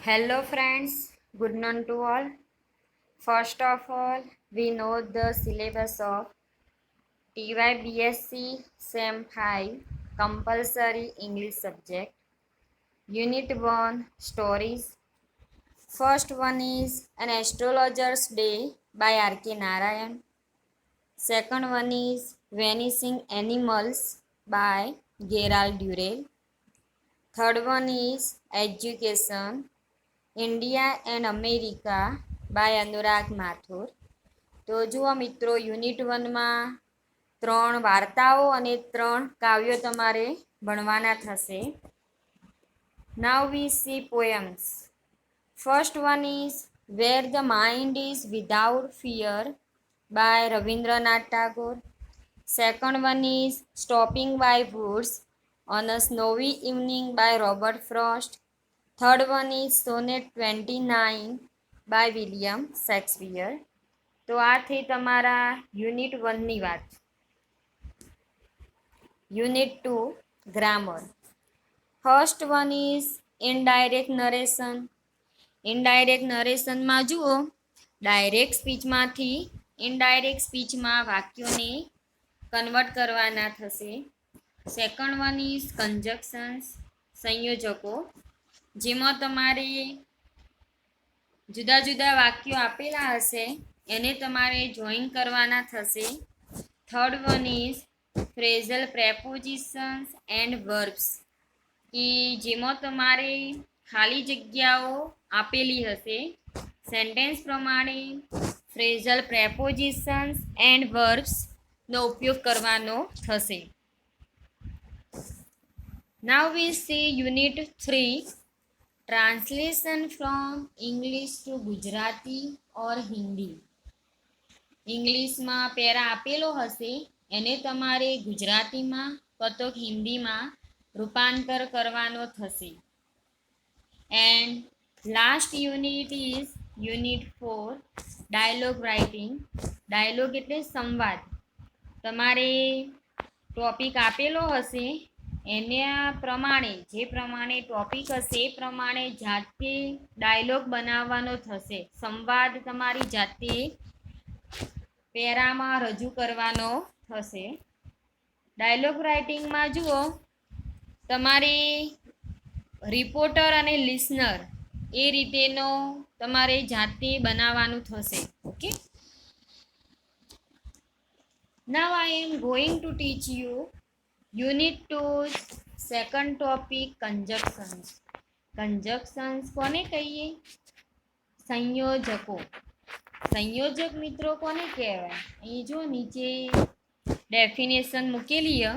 Hello friends, good noon to all. First of all, we know the syllabus of TYBSc SEM 5 compulsory English subject. Unit 1 Stories. First one is An Astrologer's Day by R.K. Narayan. Second one is Vanishing Animals by Gerald Durrell. Third one is Education India and America by Anurag Mathur. તો જુઓ મિત્રો, unit 1માં 3 વાર્તાઓ અને 3 કાવ્યો તમારે ભણવાના થશે. Now we see poems. First one is where the mind is without fear by Rabindranath Tagore. Second one is stopping by woods on a snowy evening by Robert Frost. Third one is sonnet 29 by William Shakespeare. તો આ થઈ તમારા unit 1ની વાત. Unit 2 grammar. First one is indirect narration. Indirect નરેશનમાં જુઓ, direct સ્પીચમાંથી indirect સ્પીચમાં વાક્યોને કન્વર્ટ કરવાના થશે. સેકન્ડ વન ઇઝ કન્જક્શન્સ, સંયોજકો, જેમાં તમારે જુદા જુદા વાક્યો આપેલા હશે એને તમારે જોઈન કરવાના થશે. Third one is phrasal prepositions and verbs, કે જેમાં તમારે ખાલી જગ્યાઓ આપેલી હશે, સેન્ટેન્સ પ્રમાણે ફ્રેઝલ પ્રેપોઝિશન્સ એન્ડ વર્બ્સનો ઉપયોગ કરવાનો થશે. Now we see unit 3 translation from English to Gujarati or Hindi. ઇંગ્લિશમાં પેરા આપેલો હશે એને તમારે ગુજરાતીમાં કાં તો હિન્દીમાં રૂપાંતર કરવાનો થશે. And last unit is unit 4 dialogue writing. Dialogue એટલે સંવાદ. તમારે ટોપિક આપેલો હશે એના પ્રમાણે, જે પ્રમાણે ટોપિક હશે એ પ્રમાણે જાતે ડાયલોગ બનાવવાનો થશે. સંવાદ તમારી જાતે પેરામાં રજૂ કરવાનો થશે. ડાયલોગ રાઇટિંગમાં જુઓ, તમારે રિપોર્ટર અને લિસનર એ રીતેનો તમારે જાતે બનાવવાનું થશે. Okay, now I am going to teach you unit 2 second topic કન્જક્શન્સ. કન્જક્શન્સ કોને કહીએ? સંયોજકો. સંયોજક મિત્રો કોને કહેવાય? અહીં જો નીચે ડેફિનેશન મૂકેલી હ.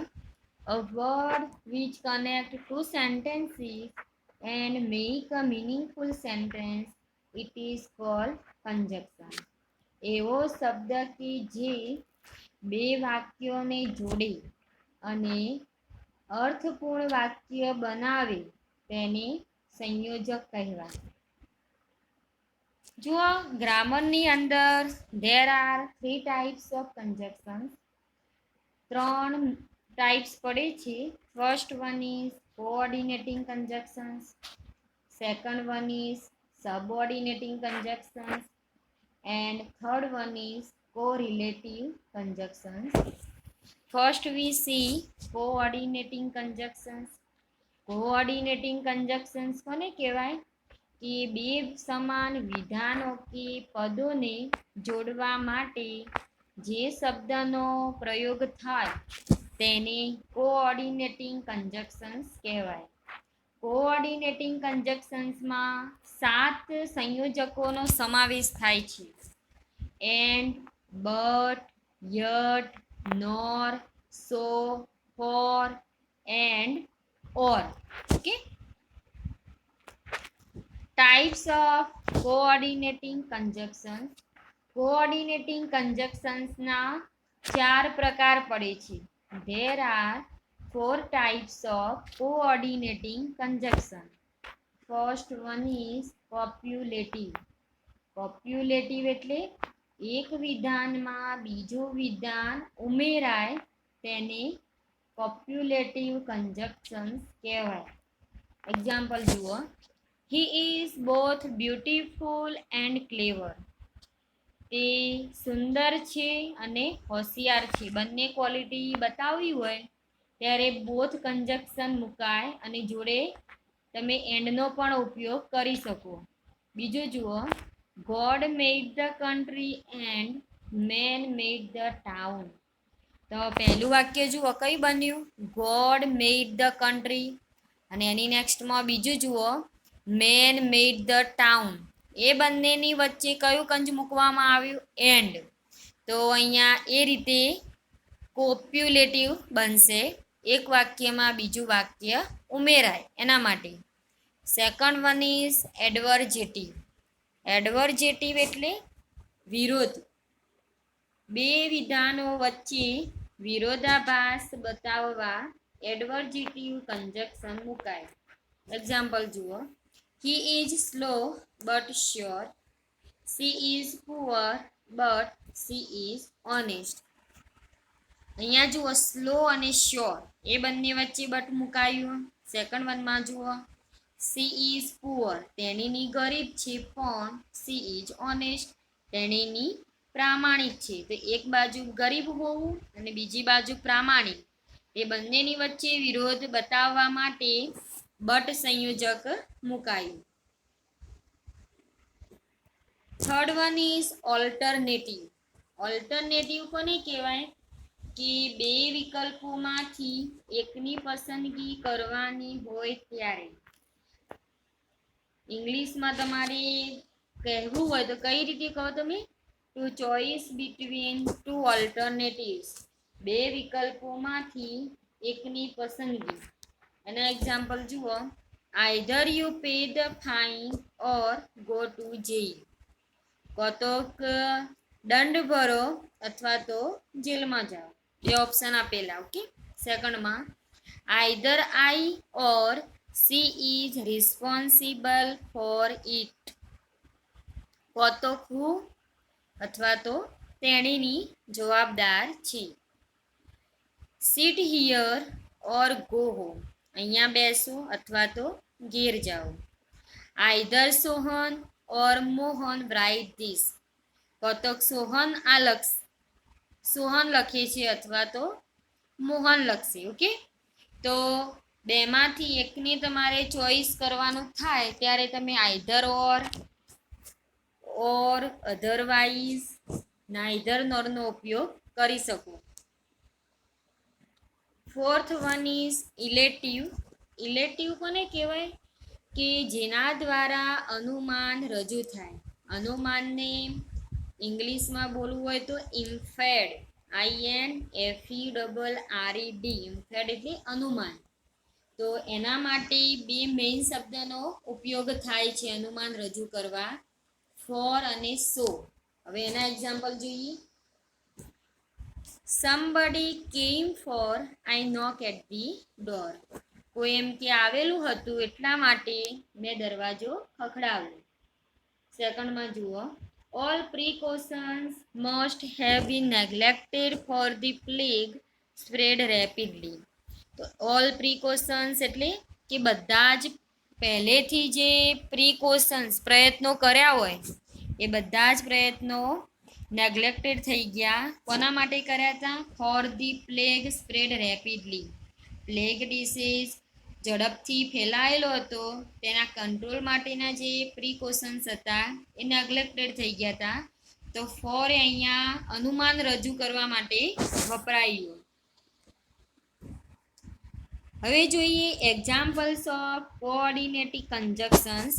A word which connect two sentences and make a meaningful sentence, it is called conjunction. એવો શબ્દ કે જે બે વાક્યોને જોડે અને અર્થપૂર્ણ વાક્ય બનાવે તેને સંયોજક કહેવાય. જુઓ, ગ્રામરની અંદર there are 3 types of conjunctions. 3 types પડે છે. First one is coordinating conjunctions. Second one is subordinating conjunctions and third one is correlative conjunctions. First we see coordinating conjunctions. Coordinating conjunctions કોને કહેવાય? કે બે સમાન વિધાનો કે પદોને જોડવા માટે જે શબ્દનો પ્રયોગ થાય તેને કોઓર્ડિનેટિંગ કન્જક્શન્સ કહેવાય. કોઓર્ડિનેટિંગ કન્જક્શન્સમાં 7 સંયોજકોનો સમાવેશ થાય છે. And, but, yet, nor, so, for and or. Okay, types of coordinating conjunctions. Coordinating કન્જક્શન્સના 4 પ્રકાર પડે છે. There are 4 types of coordinating conjunction. First one is copulative. Copulative એટલે એક વિધાનમાં બીજું વિધાન ઉમેરાય તેને કોપ્યુલેટિવ કન્જક્શન્સ કહેવાય. એક્ઝામ્પલ જુઓ, he is both beautiful and clever. તે સુંદર છે અને હોશિયાર છે. બંને ક્વોલિટી બતાવવી હોય ત્યારે બોથ કંજક્શન મુકાય અને જોડે તમે એન્ડનો પણ ઉપયોગ કરી શકો. બીજું જુઓ, God made the country and main made the town. તો પહેલું વાક્ય જુઓ કઈ બન્યું, ગોડ મેડ ધ કન્ટ્રી, અને એની નેક્સ્ટમાં બીજું જુઓ, મેન મેડ ધ ટાઉન. એ બંનેની વચ્ચે કયું કંજ મૂકવામાં આવ્યું, એન્ડ. તો અહીંયા એ રીતે કોપ્યુલેટિવ બનશે, એક વાક્યમાં બીજું વાક્ય ઉમેરાય એના માટે. Second one is adversative. Adversative એટલે વિરોધ. બે વિધાનો વચ્ચે વિરોધાભાસ બતાવવા એડવર્જેટિવ કંજક્શન મુકાય. એક્ઝામ્પલ જુઓ, he is slow but sure. She is poor but she is honest. અહીંયા જુઓ સ્લો અને શ્યોર એ બંને વચ્ચે બટ મુકાયું. સેકન્ડ વનમાં જુઓ, સી ઇઝ પુઅર તેણીની ગરીબ છે, પણ સી ઇઝ ઓનેસ્ટ તેણીની પ્રામાણિક છે. તો એક બાજુ ગરીબ હોવું અને બીજી બાજુ પ્રામાણિક, એ બંનેની વચ્ચે વિરોધ બતાવવા માટે બટ સંયોજક મુકાયું. Third one is alternative. Alternative કોને કહેવાય કે બે વિકલ્પોમાંથી એકની પસંદગી કરવાની હોય ત્યારે. ઇંગ્લિશમાં તમારે કહેવું હોય તો કઈ રીતે કહો તમે, to choice between two alternatives. બે વિકલ્પોમાંથી એકની પસંદગી. એના એક્ઝામ્પલ જુઓ, either you pay the fine or go to jail. કો તો દંડ ભરો અથવા તો જેલમાં જાઓ, એ ઓપ્શન આપેલા. ઓકે, સેકન્ડમાં either I or she is responsible for it. કો તો હું અથવા તો તેણીની જવાબદાર છે. Sit here or go home. અહીંયા બેસો અથવા તો ઘેર જાઓ. Either Sohan or Mohan right this. કો તો સોહન સોહન લખે છે અથવા તો મોહન લખશે. ઓકે, તો બેમાંથી એકને તમારે ચોઈસ કરવાનું થાય ત્યારે તમે આઈધર ઓર અધરવાઇઝ નાઈધર નોરનો ઉપયોગ કરી શકો. Fourth one is illative. Illative કોને કહેવાય કે જેના દ્વારા અનુમાન રજૂ થાય. અનુમાનને ઇંગ્લિશમાં બોલવું હોય તો ઇન્ફેડ, INFERRED. ઇન્ફેડ એટલે અનુમાન. તો એના માટે બે મેઇન શબ્દનો ઉપયોગ થાય છે અનુમાન રજૂ કરવા, ફોર અને સો. હવે એના એક્ઝામ્પલ જોઈએ. Somebody came for I knock at the door. કોઈ એમ કે આવેલું હતું એટલા માટે મેં દરવાજો ખખડાવ્યો. સેકન્ડમાં જુઓ, all precautions must have been નેગ્લેક્ટેડ for the plague spread rapidly. તો ઓલ પ્રિકોશન્સ એટલે કે બધા જ પહેલેથી જે પ્રિકોશન્સ પ્રયત્નો કર્યા હોય એ બધા જ પ્રયત્નો નેગ્લેક્ટેડ થઈ ગયા. કોના માટે કર્યા હતા, for the plague spread rapidly. Plague disease ઝડપથી ફેલાયેલો હતો તેના કંટ્રોલ માટેના જે પ્રિકોશન્સ હતા એ નેગ્લેક્ટેડ થઈ ગયા હતા. તો ફોર અહીંયા અનુમાન રજૂ કરવા માટે વપરાયું. હવે જોઈએ એક્ઝામ્પલ્સ ઓફ કોઓર્ડિનેટિવ કંજક્શન્સ.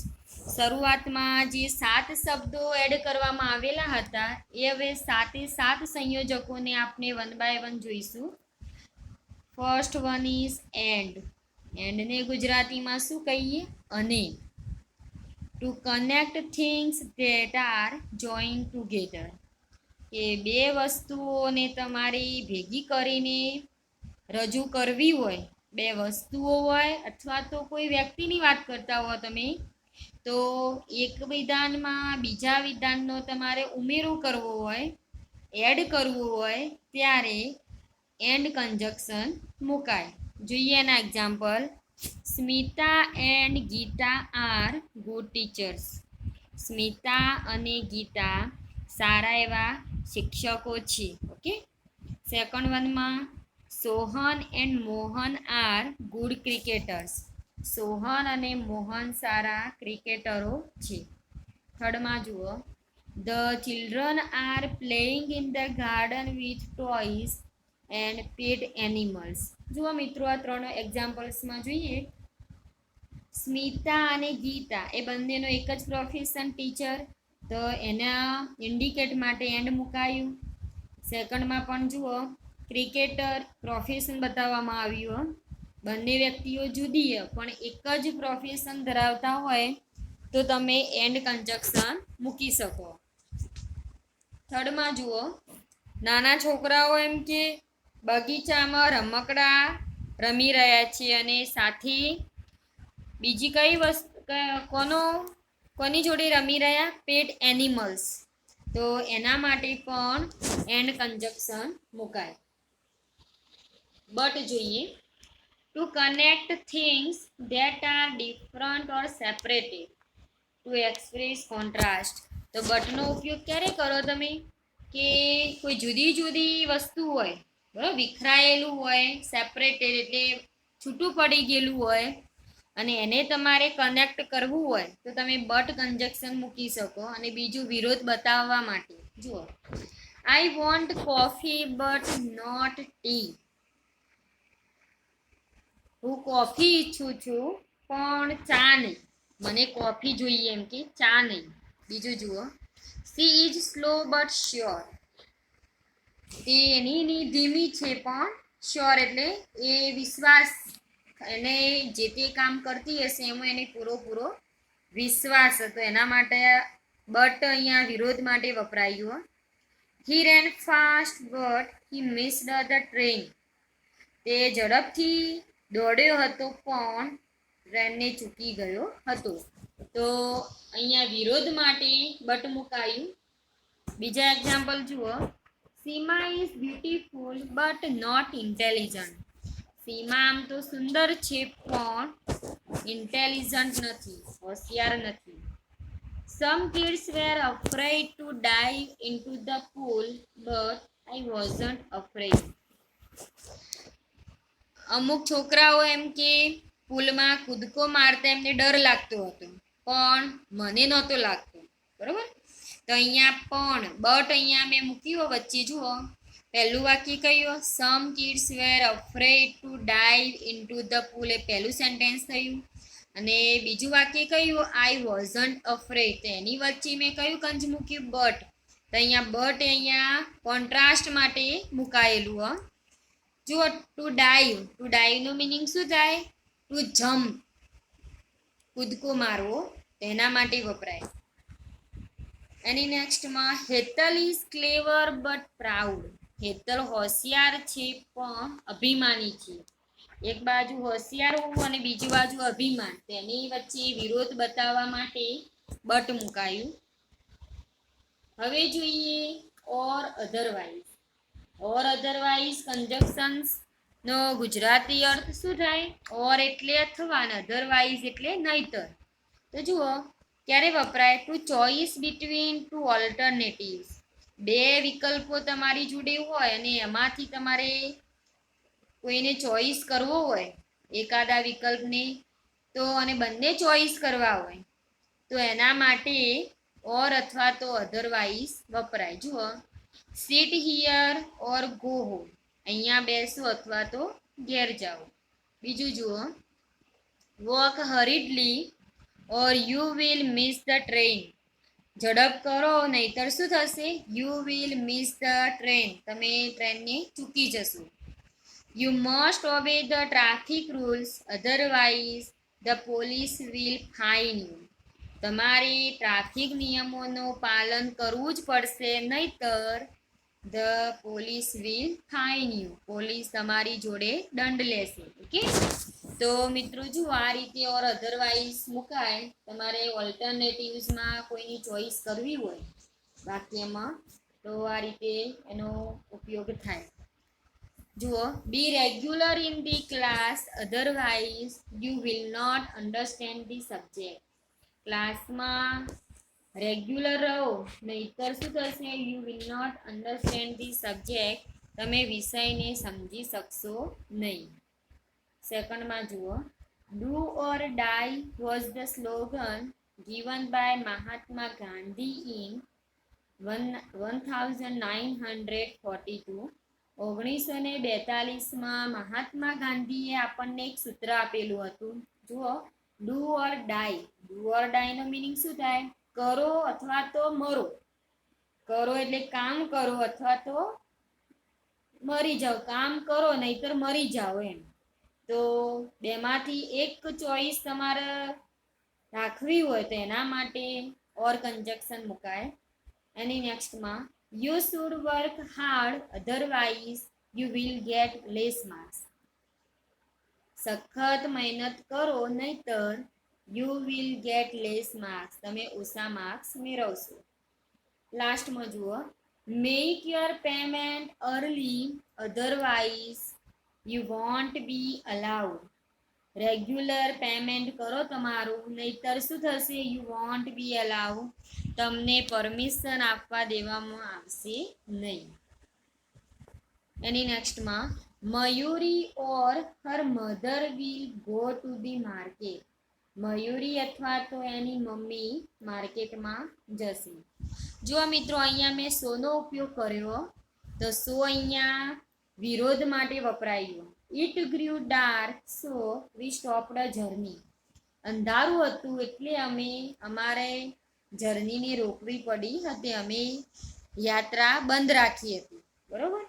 શરૂઆતમાં જે 7 શબ્દો એડ કરવામાં આવેલા હતા એ હવે 7 સંયોજકોને આપણે વન બાય વન જોઈશું. First one is and. એન્ડને ગુજરાતીમાં શું કહીએ, અને. To connect things that are join together. કે બે વસ્તુઓને તમારે ભેગી કરીને રજૂ કરવી હોય, બે વસ્તુઓ હોય અથવા તો કોઈ વ્યક્તિની વાત કરતા હો તમે, તો એક વિધાનમાં બીજા વિધાનનો તમારે ઉમેરો કરવો હોય, એડ કરવું હોય ત્યારે એન્ડ કંજક્શન મુકાય. જોઈએ એના example. Smita and Gita are good teachers. Smita અને ગીતા સારા એવા શિક્ષકો છે. ઓકે. સેકન્ડ વનમાં Sohan and Mohan are good cricketers. Sohan અને મોહન સારા ક્રિકેટરો છે. થર્ડમાં જુઓ, the children are playing in the garden with toys and pet animals. જુઓ મિત્રો, આ ત્રણ એક્ઝામ્પલ્સમાં જોઈએ. સ્મિતા અને ગીતા એ બંનેનો એક જ પ્રોફેશન ટીચર, તો એના ઇન્ડિકેટ માટે એન્ડ મુકાયું. સેકન્ડમાં પણ જુઓ, ક્રિકેટર પ્રોફેશન બતાવવામાં આવ્યું. બંને વ્યક્તિઓ જુદી પણ એક જ પ્રોફેશન ધરાવતા હોય તો તમે એન્ડ કન્જક્શન મૂકી શકો. થર્ડમાં જુઓ, નાના છોકરાઓ એમ કે બગીચામાં રમકડા રમી રહ્યા છે અને સાથે બીજી કઈ વસ્તુ કોની જોડે રમી રહ્યા? પેટ એનિમલ્સ. તો એના માટે પણ એન્ડ કન્જક્શન મુકાય. બટ જોઈએ, two connect things that R different or separated two express contrast. તો બટનો ઉપયોગ ક્યારે કરો તમે? કે કોઈ જુદી જુદી વસ્તુ હોય, બરાબર, વિખરાયેલું હોય, સેપરેટેડ એટલે છૂટું પડી ગયેલું હોય અને એને તમારે કનેક્ટ કરવું હોય તો તમે બટ કન્જક્શન મૂકી શકો. અને બીજું વિરોધ બતાવવા માટે જુઓ, I want coffee but not tea. હું કોફી ઈચ્છું છું પણ ચા નહીં. મને કોફી જોઈએ એમ કે ચા નહીં. બીજું જુઓ, she is slow but sure. તે એની ધીમી છે પણ શ્યોર એટલે એ વિશ્વાસ, એને જે તે કામ કરતી હશે એમાં એને પૂરો વિશ્વાસ હતો, એના માટે બટ અહીંયા વિરોધ માટે વપરાયું. He ran fast but he missed the train. તે ઝડપથી દોડ્યો હતો પણ ટ્રેનને ચૂકી ગયો હતો. તો અહીંયા વિરોધ માટે બટ મુકાયું. બીજા એક્ઝામ્પલ જુઓ, Seema is beautiful but not intelligent. Seema આમ તો સુંદર છે પણ ઇન્ટેલિજન્ટ નથી, હોશિયાર નથી. Some kids were afraid to dive into the pool but I wasn't afraid. અમુક છોકરાઓ એમ કે પુલમાં કૂદકો મારતા એમને ડર લાગતો હતો પણ મને નહોતો લાગતો. બરાબર. તો અહીંયા પણ બટ અહીંયા મેં મૂક્યો વચ્ચે. જુઓ, પહેલું વાક્ય કયું? Some kids were afraid to dive into the pool, એ પહેલું સેન્ટેન્સ થયું. અને બીજું વાક્ય કયું? I wasn't afraid. તો એની વચ્ચે મેં કયું કંજ મૂક્યું? બટ. તો અહીંયા બટ અહીંયા કોન્ટ્રાસ્ટ માટે મુકાયેલું. જુઓ, ટુ ડાઈવ. ટુ ડાઈવનું મિનિંગ શું થાય? ટુ જમ્પ, કૂદકો મારવો, તેના માટે વપરાય. એની નેક્સ્ટમાં, Hetal is clever but proud. Hetal હોશિયાર છે પણ અભિમાની છે. એક બાજુ હોશિયાર હોવું અને બીજી બાજુ અભિમાન, તેની વચ્ચે વિરોધ બતાવવા માટે બટ મુકાયું. હવે જોઈએ ઓર અધરવાઇઝ. ઓર અધરવાઇઝ કન્જક્શન્સ નો ગુજરાતી અર્થ શું થાય? ઓર એટલે અથવા અને અધરવાઇઝ એટલે નહીતર. તો જુઓ, ક્યારે વપરાય? To choice between two alternatives. બે વિકલ્પો તમારી જોડે હોય અને એમાંથી તમારે કોઈને ચોઈસ કરવો હોય એકાદા વિકલ્પને, તો અને બંને ચોઈસ કરવા હોય તો એના માટે ઓર અથવા તો અધરવાઇઝ વપરાય. જુઓ, sit here or go home. અહીંયા બેસો અથવા તો ઘેર જાઓ. બીજું જુઓ, walk hurriedly or you will miss the train. ઝડપ કરો નહીતર શું થશે? You will miss the train, તમે ટ્રેનને ચૂકી જશો. You must obey the traffic rules otherwise the police will fine you. તમારે ટ્રાફિક નિયમોનું પાલન કરવું જ પડશે નહીતર the police will fine you, police તમારી જોડે દંડ લેશે. ઓકે. તો મિત્રો જુઓ, આ રીતે ઓર અધરવાઇઝ મુકાય. તમારે ઓલ્ટરનેટિવ્સમાં કોઈની ચોઈસ કરવી હોય વાક્યમાં તો આ રીતે એનો ઉપયોગ થાય. જુઓ, be regular in the class otherwise you will not understand the subject. ક્લાસમાં રેગ્યુલર રહો, નહીતર શું થશે? You will not understand the subject. તમે વિષયને સમજી શકશો નહીં. સેકન્ડમાં જુઓ, do or die was the slogan given by Mahatma Gandhi in 1942. 1942માં મહાત્મા ગાંધીએ આપણને એક સૂત્ર આપેલું હતું. જુઓ, do or die. Do or ડાઈનો મિનિંગ શું થાય? કરો અથવા તો મરો. કરો એટલે કામ કરો અથવા તો મરી જાઓ. કામ કરો નહીતર મરી જાઓ એમ. તો બેમાંથી એક ચોઈસ તમારે રાખવી હોય તો એના માટે ઓર કન્જક્શન મુકાય. એની નેક્સ્ટમાં you should work hard otherwise you will get less marks. સખત મહેનત કરો નહીતર you will get less marks. તમે ઓછા માર્ક્સ મેળવશો. લાસ્ટમાં જુઓ, make your payment early otherwise you won't be allowed. Regular payment કરો તમારું, નહીતર શું થશે? You won't be allowed. તમને પરમિશન આપવા દેવામાં આવશે નહીં. એની નેક્સ્ટમાં Mayuri or her mother will go to the market. Mayuri અથવા તો એની મમ્મી માર્કેટમાં જશે. જો મિત્રો, અહીંયા મેં સોનો ઉપયોગ કર્યો તો સો અહીંયા વિરોધ માટે વપરાયું. It grew dark so we stopped a journey. અંધારું હતું એટલે અમે અમારે જર્નીને રોકવી પડી હતી. અમે યાત્રા બંધ રાખી હતી. બરોબર.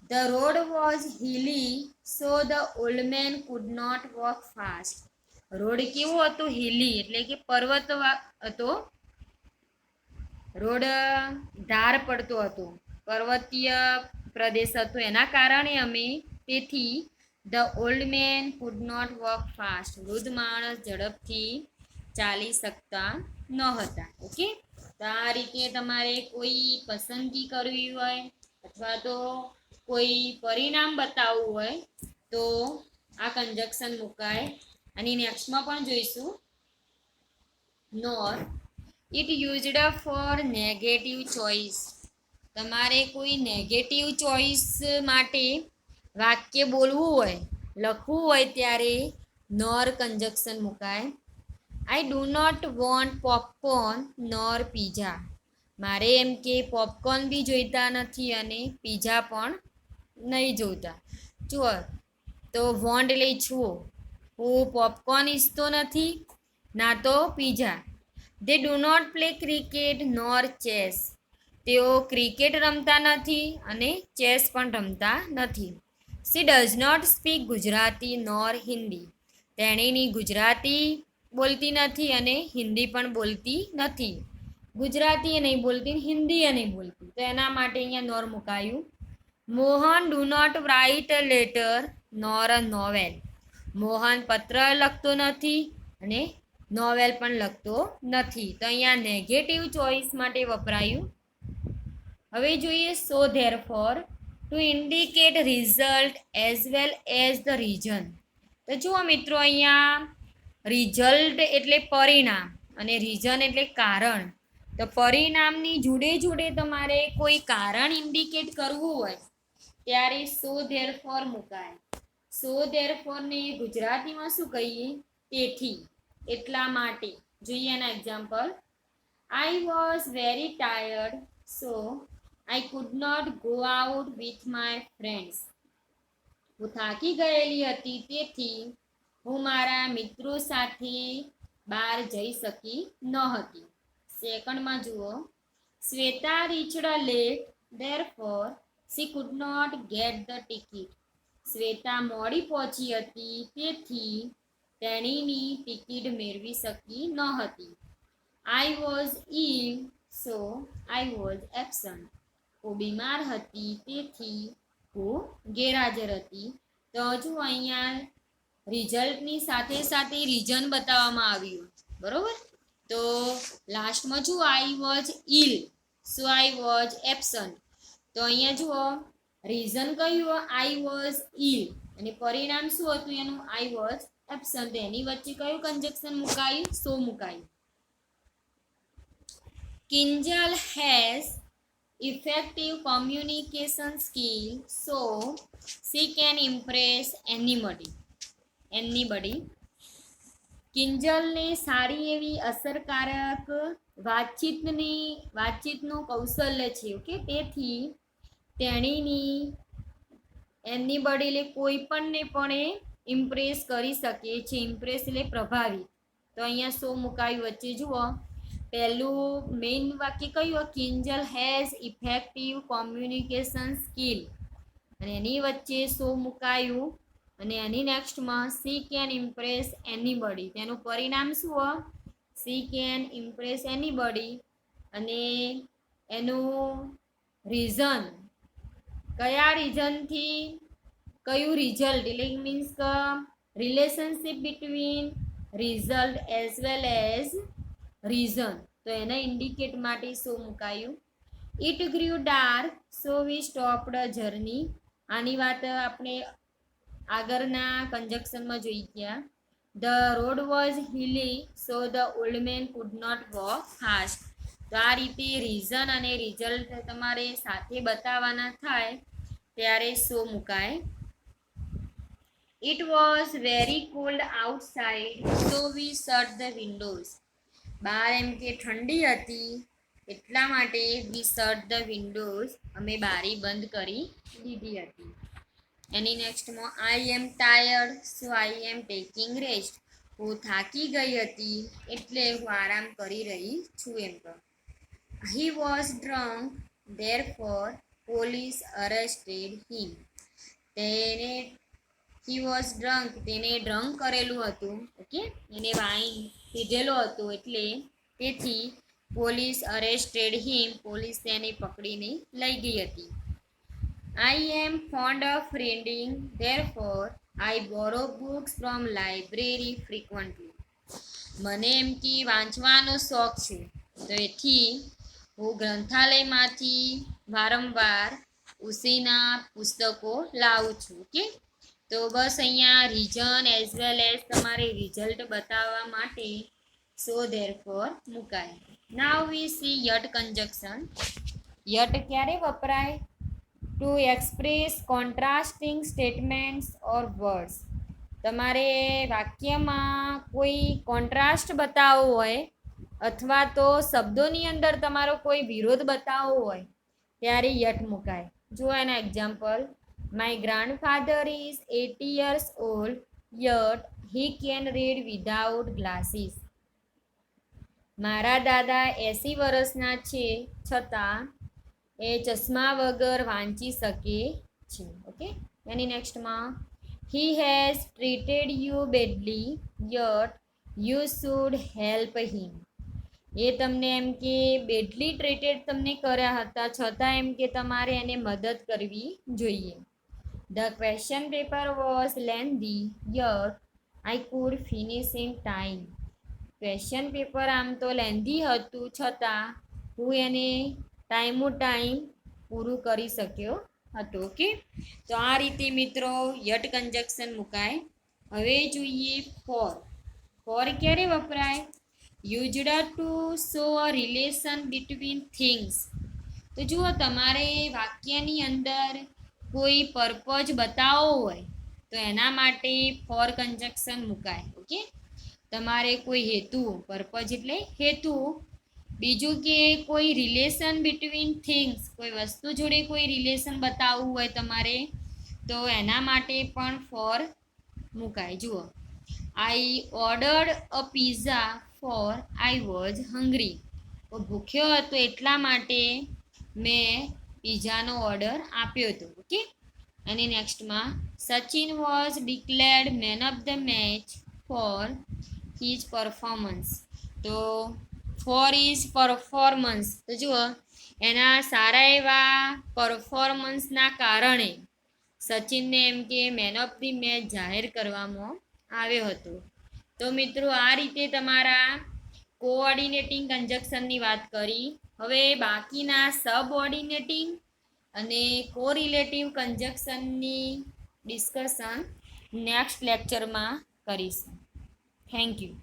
The road was hilly so the old man could not walk fast. Road કેવો હતો? હિલી એટલે કે પર્વત હતો. રોડ ધાર પડતો હતો, પર્વતીય પ્રદેશ હતો. એના કારણે અમે તેથી the old man could not walk fast. વૃદ્ધ માણસ ઝડપથી ચાલી શકતા ન હતા. ઓકે, તો આ રીતે તમારે કોઈ પસંદગી કરવી હોય અથવા તો કોઈ પરિણામ બતાવવું હોય તો આ કન્જક્શન મુકાય. અને નેક્સ્ટમાં પણ જોઈશું. Nor it used for negative choice. તમારે કોઈ નેગેટિવ ચોઇસ માટે વાક્ય બોલવું હોય, લખવું હોય ત્યારે નોર કન્જક્શન મુકાય. I do not want popcorn nor pizza. મારે એમ કે પોપકોર્ન બી જોઈતા નથી અને પીઝા પણ નહીં જોતા. જુઓ, તો વોન્ટ એટલે ઈચ્છવું. હું પોપકોર્ન ઈચ્છતો નથી ના તો pizza. They do not play cricket nor chess. તેઓ ક્રિકેટ રમતા નથી અને ચેસ પણ રમતા નથી. She does not speak Gujarati nor Hindi. તેણીની ગુજરાતી બોલતી નથી અને હિન્દી પણ બોલતી નથી. ગુજરાતી એ નહીં બોલતી, હિન્દી એ નહીં બોલતી. તો એના માટે અહીંયા નોર મુકાયું. Mohan do not write a letter nor a novel. Mohan પત્ર લખતો નથી અને નોવેલ પણ લખતો નથી. તો અહીંયા નેગેટિવ ચોઇસ માટે વપરાયું. હવે જોઈએ so therefore to indicate result as well as the reason. તો જુઓ મિત્રો, અહીંયા રિઝલ્ટ એટલે પરિણામ અને રીઝન એટલે કારણ. તો પરિણામની જોડે જોડે તમારે કોઈ કારણ ઇન્ડિકેટ કરવું હોય ત્યારે સો ધેરફોર મુકાય. સો ધેરફોરને ગુજરાતીમાં શું કહીએ? તેથી, એટલા માટે. જોઈએ એના example. I was very tired so I could not go out with my friends. હું થાકી ગયેલી હતી તેથી હું મારા મિત્રો સાથે બહાર જઈ શકી ન હતી. સેકન્ડમાં જુઓ, Shweta reached late therefore she could not get the ticket. Shweta મોડી પહોંચી હતી તેથી તેણીની ટિકિટ મેળવી શકી ન હતી. I was ill so I was absent. હું બીમાર હતી તેથી હું ગેરહાજર હતી. તો હજુ અહીંયા રિઝલ્ટની સાથે સાથે રીઝન બતાવવામાં આવ્યું. બરોબર. તો લાસ્ટમાં જુઓ, I was ill so I was absent. તો અહીંયા જુઓ, રીઝન કયું? I was ill. અને પરિણામ શું હતું એનું? આઈ વોઝ એબસન્ટ. એની વચ્ચે કયું કન્જક્શન મુકાયું? સો મુકાયું. Kinjal has effective communication skill so she can impress anybody. કિંજલને સારી એવી અસરકારક વાતચીતનું કૌશલ્ય છે. ઓકે, તેથી તેણીની એનીબડી કોઈ પણને પણ એ ઇમ્પ્રેસ કરી શકે છે. ઇમ્પ્રેસ એટલે પ્રભાવિત. તો અહીંયા સો મુકાયું વચ્ચે. જુઓ, પહેલું મેઇન વાક્ય કયું? Kinjal has effective communication skill, અને એની વચ્ચે સો મુકાયું. અને એની નેક્સ્ટમાં સી કેન ઇમ્પ્રેસ એનીબડી. તેનું પરિણામ શું? C can Impress anybody. અને એનું રીઝન, કયા રીઝનથી કયું રિઝલ્ટ, એટલે મીન્સ કે relationship between result as well as reason. તો એને ઇન્ડિકેટ માટે સો મુકાયું. It grew dark so we stopped journey. આની વાત આપણે આગળના કન્જક્શનમાં જોઈ ગયા. The road was hilly so the old man could not walk fast. તો આ રીતે રીઝન અને રિઝલ્ટ તમારે સાથે બતાવવાના થાય ત્યારે સો મુકાય. It was very cold outside so we shut the windows. બહાર એમ કે ઠંડી હતી એટલા માટે વી શટ ધ વિન્ડોઝ, અમે બારી બંધ કરી દીધી હતી. એની નેક્સ્ટમાં આઈ એમ ટાયર્ડ સો આઈ એમ ટેકિંગ રેસ્ટ. હું થાકી ગઈ હતી એટલે હું આરામ કરી રહી છું એમ કહો. He was drunk therefore police arrested him. તેને હી વોઝ ડ્રંક, તેને ડ્રંક કરેલું હતું. ઓકે, એને વાઈન પીધેલો હતો એટલે તેથી પોલીસ અરેસ્ટેડ હિમ, પોલીસ તેને પકડીને લઈ ગઈ હતી. I am fond of reading, therefore I borrow books from library frequently. મને એમ કે વાંચવાનો શોખ છે, તો એથી હું ગ્રંથાલયમાંથી વારંવાર ઉસીના પુસ્તકો લાવું છું. ઓકે, તો બસ અહીંયા રીઝન એઝ વેલ એઝ તમારે રિઝલ્ટ બતાવવા માટે સો ધેરફોર મુકાય. Now we see yet conjunction. Yet ક્યારે વપરાય? To express contrasting statements or words. તમારે વાક્યમાં કોઈ કોન્ટ્રાસ્ટ બતાવવો હોય અથવા તો શબ્દોની અંદર તમારો કોઈ વિરોધ બતાવવો હોય ત્યારે યટ મુકાય. જુઓ એના example. My grandfather is 80 years old yet he can read without glasses. મારા દાદા 80 વર્ષના છે છતાં એ ચશ્મા વગર વાંચી શકે છે. ઓકે, એની નેક્સ્ટમાં he has treated you badly yet you should help him. એ તમને એમ કે બેડલી ટ્રીટેડ તમને કર્યા હતા છતાં એમ કે તમારે એને મદદ કરવી જોઈએ. The question paper was lengthy yet I could finish in time. Question paper આમ તો લેન્ધી હતું છતાં હું એને ટાઈમ પૂરું કરી શક્યો હતો. ઓકે, તો આ રીતે મિત્રો યટ કન્જક્શન મુકાય. હવે જોઈએ ફોર. ફોર ક્યારે વપરાય? Used to saw a relation between things. તો જુઓ, તમારે વાક્યની અંદર કોઈ પર્પઝ બતાવવો હોય તો એના માટે ફોર કન્જક્શન મુકાય. ઓકે, તમારે કોઈ હેતુ, પર્પઝ એટલે હેતુ, બીજું કે કોઈ રિલેશન બિટવીન થિંગ્સ, કોઈ વસ્તુ જોડે કોઈ રિલેશન બતાવવું હોય તમારે તો એના માટે પણ ફોર મુકાય. જુઓ, I ordered a pizza for I was hungry. ભૂખ્યો હતો એટલા માટે મેં પિઝાનો ઓર્ડર આપ્યો હતો. ઓકે, અને નેક્સ્ટમાં Sachin was declared man of the match for his performance. તો ફોર ઇઝ પરફોર્મન્સ. તો જુઓ, એના સારા એવા પરફોર્મન્સના કારણે સચિનને એમ કે મેન ઓફ ધી મેચ જાહેર કરવામાં આવ્યો હતો. તો મિત્રો આ રીતે તમારા કોઓર્ડિનેટિંગ કન્જક્શનની વાત કરી. હવે બાકીના સબઓર્ડિનેટિંગ અને કોરિલેટિવ કન્જક્શનની ડિસ્કશન નેક્સ્ટ લેક્ચરમાં કરીશું. Thank you.